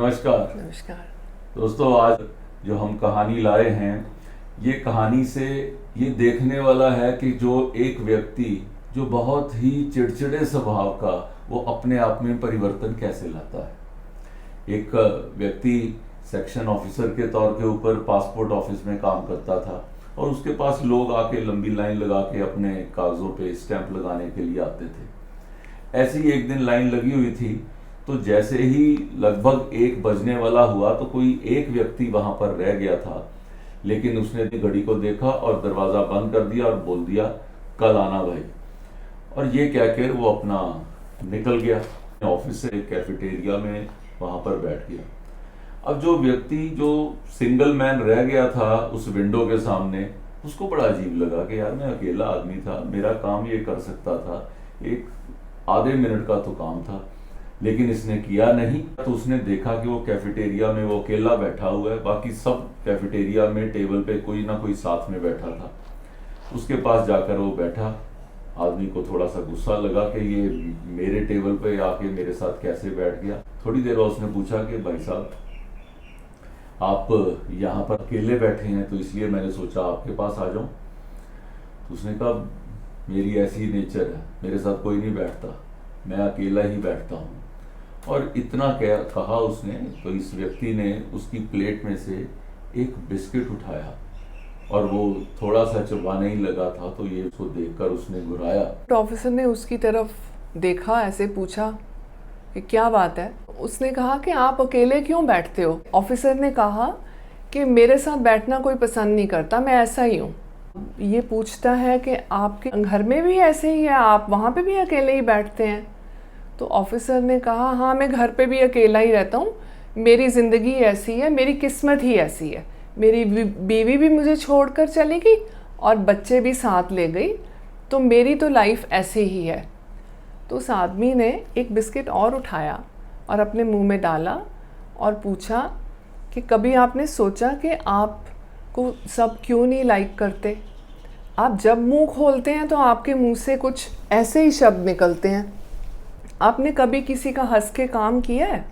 नमस्कार नमस्कार। दोस्तों। आज जो हम कहानी लाए हैं, ये कहानी से ये देखने वाला है कि जो एक व्यक्ति जो बहुत ही चिड़चिड़े स्वभाव का, वो अपने आप में परिवर्तन कैसे लाता है। एक व्यक्ति सेक्शन ऑफिसर के तौर के ऊपर पासपोर्ट ऑफिस में काम करता था और उसके पास लोग आके लंबी लाइन लगा के अपने कागजों पे स्टैंप लगाने के लिए आते थे। ऐसी ही एक दिन लाइन लगी हुई थी, तो जैसे ही लगभग 1 बजने वाला हुआ तो कोई एक व्यक्ति वहां पर रह गया था, लेकिन उसने घड़ी को देखा और दरवाजा बंद कर दिया और बोल दिया, कल आना भाई। और ये कहकर वो अपना निकल गया ऑफिस से, कैफेटेरिया में वहां पर बैठ गया। अब जो व्यक्ति जो सिंगल मैन रह गया था उस विंडो के सामने, उसको बड़ा अजीब लगा कि यार मैं अकेला आदमी था, मेरा काम ये कर सकता था, एक आधे मिनट का तो काम था, लेकिन इसने किया नहीं। तो उसने देखा कि वो कैफेटेरिया में वो अकेला बैठा हुआ है, बाकी सब कैफेटेरिया में टेबल पे कोई ना कोई साथ में बैठा था। उसके पास जाकर वो बैठा। आदमी को थोड़ा सा गुस्सा लगा कि ये मेरे टेबल पे आके मेरे साथ कैसे बैठ गया। थोड़ी देर बाद उसने पूछा कि भाई साहब, आप यहाँ पर अकेले बैठे हैं तो इसलिए मैंने सोचा आपके पास आ जाऊं। तो उसने कहा, मेरी ऐसी नेचर है, मेरे साथ कोई नहीं बैठता, मैं अकेला ही बैठता हूँ। और इतना कहा उसने, तो इस व्यक्ति ने उसकी प्लेट में से एक बिस्किट उठाया और वो थोड़ा सा चबाने ही लगा था, तो ये उसको देखकर उसने घुराया। तो ऑफिसर ने उसकी तरफ देखा, ऐसे पूछा कि क्या बात है। उसने कहा कि आप अकेले क्यों बैठते हो। ऑफिसर ने कहा कि मेरे साथ बैठना कोई पसंद नहीं करता, मैं ऐसा ही हूँ। ये पूछता है कि आपके घर में भी ऐसे ही है, आप वहाँ पे भी अकेले ही बैठते हैं। तो ऑफिसर ने कहा, हाँ मैं घर पे भी अकेला ही रहता हूँ, मेरी ज़िंदगी ऐसी है, मेरी किस्मत ही ऐसी है। मेरी बीवी भी मुझे छोड़कर चली गई और बच्चे भी साथ ले गई, तो मेरी तो लाइफ ऐसे ही है। तो उस आदमी ने एक बिस्किट और उठाया और अपने मुंह में डाला और पूछा कि कभी आपने सोचा कि आपको सब क्यों नहीं लाइक करते। आप जब मुंह खोलते हैं तो आपके मुंह से कुछ ऐसे ही शब्द निकलते हैं। आपने कभी किसी का हंस के काम किया है?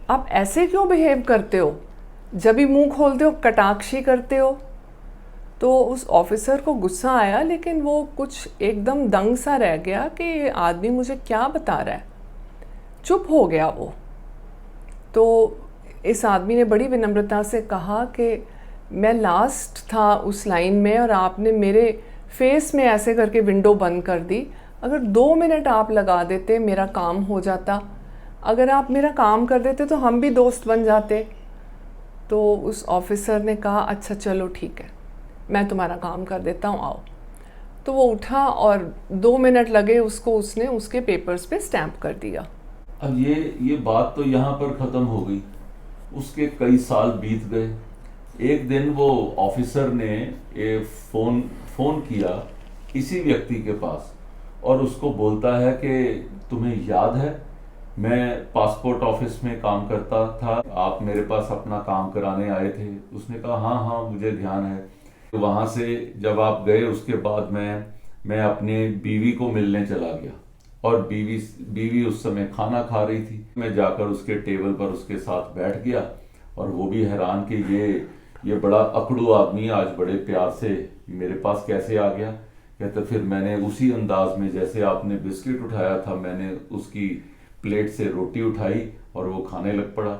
आप ऐसे क्यों बिहेव करते हो? जब भी मुंह खोलते हो कटाक्षी करते हो। तो उस ऑफिसर को गुस्सा आया, लेकिन वो कुछ एकदम दंग सा रह गया कि ये आदमी मुझे क्या बता रहा है। चुप हो गया वो। तो इस आदमी ने बड़ी विनम्रता से कहा कि मैं लास्ट था उस लाइन में और आपने मेरे फेस में ऐसे करके विंडो बंद कर दी। अगर 2 मिनट आप लगा देते मेरा काम हो जाता, अगर आप मेरा काम कर देते तो हम भी दोस्त बन जाते। तो उस ऑफिसर ने कहा, अच्छा चलो ठीक है, मैं तुम्हारा काम कर देता हूँ, आओ। तो वो उठा और 2 मिनट लगे उसको, उसने उसके पेपर्स पे स्टैंप कर दिया। अब ये बात तो यहाँ पर खत्म हो गई। उसके कई साल बीत गए। एक दिन वो ऑफिसर ने फोन फोन किया इसी व्यक्ति के पास और उसको बोलता है कि तुम्हें याद है, मैं पासपोर्ट ऑफिस में काम करता था, आप मेरे पास अपना काम कराने आए थे। उसने कहा, हाँ हाँ मुझे ध्यान है। तो वहां से जब आप गए उसके बाद मैं अपने बीवी को मिलने चला गया और बीवी उस समय खाना खा रही थी। मैं जाकर उसके टेबल पर उसके साथ बैठ गया और वो भी हैरान कि ये बड़ा अकड़ू आदमी आज बड़े प्यार से मेरे पास कैसे आ गया। कहते फिर मैंने उसी अंदाज में जैसे आपने बिस्किट उठाया था, मैंने उसकी प्लेट से रोटी उठाई और वो खाने लग पड़ा।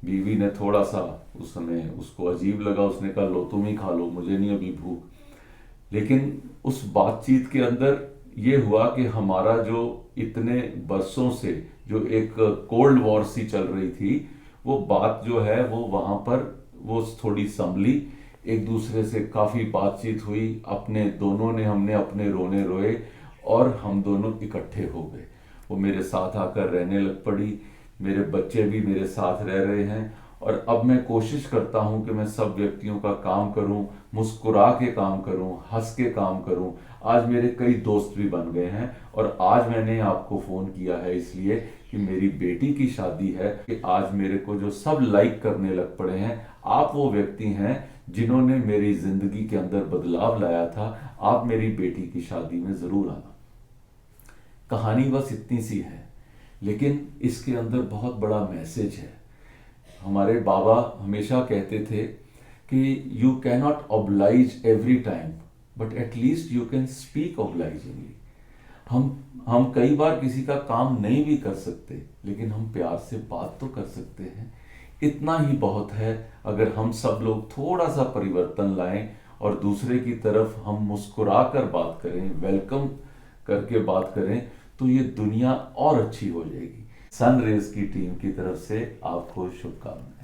बीवी ने थोड़ा सा उस समय उसको अजीब लगा, उसने कहा लो तुम ही खा लो, मुझे नहीं अभी भूख। लेकिन उस बातचीत के अंदर ये हुआ कि हमारा जो इतने बरसों से जो एक कोल्ड वॉर सी चल रही थी, वो बात जो है वो वहां पर वो थोड़ी संभली, एक दूसरे से काफी बातचीत हुई, हमने अपने रोने रोए और हम दोनों इकट्ठे हो गए। वो मेरे साथ आकर रहने लग पड़ी, मेरे बच्चे भी मेरे साथ रह रहे हैं और अब मैं कोशिश करता हूं कि मैं सब व्यक्तियों का काम करूं, मुस्कुरा के काम करूं, हंस के काम करूं। आज मेरे कई दोस्त भी बन गए हैं और आज मैंने आपको फोन किया है इसलिए कि मेरी बेटी की शादी है, कि आज मेरे को जो सब लाइक करने लग पड़े हैं, आप वो व्यक्ति हैं जिन्होंने मेरी जिंदगी के अंदर बदलाव लाया था। आप मेरी बेटी की शादी में जरूर आना। कहानी बस इतनी सी है, लेकिन इसके अंदर बहुत बड़ा मैसेज है। हमारे बाबा हमेशा कहते थे कि you can not oblige every time but at least you can speak obligingly. हम कई बार किसी का काम नहीं भी कर सकते, लेकिन हम प्यार से बात तो कर सकते हैं। इतना ही बहुत है। अगर हम सब लोग थोड़ा सा परिवर्तन लाएं और दूसरे की तरफ हम मुस्कुरा कर बात करें, वेलकम करके बात करें, तो ये दुनिया और अच्छी हो जाएगी। सन रेज की टीम की तरफ से आपको शुभकामनाएं।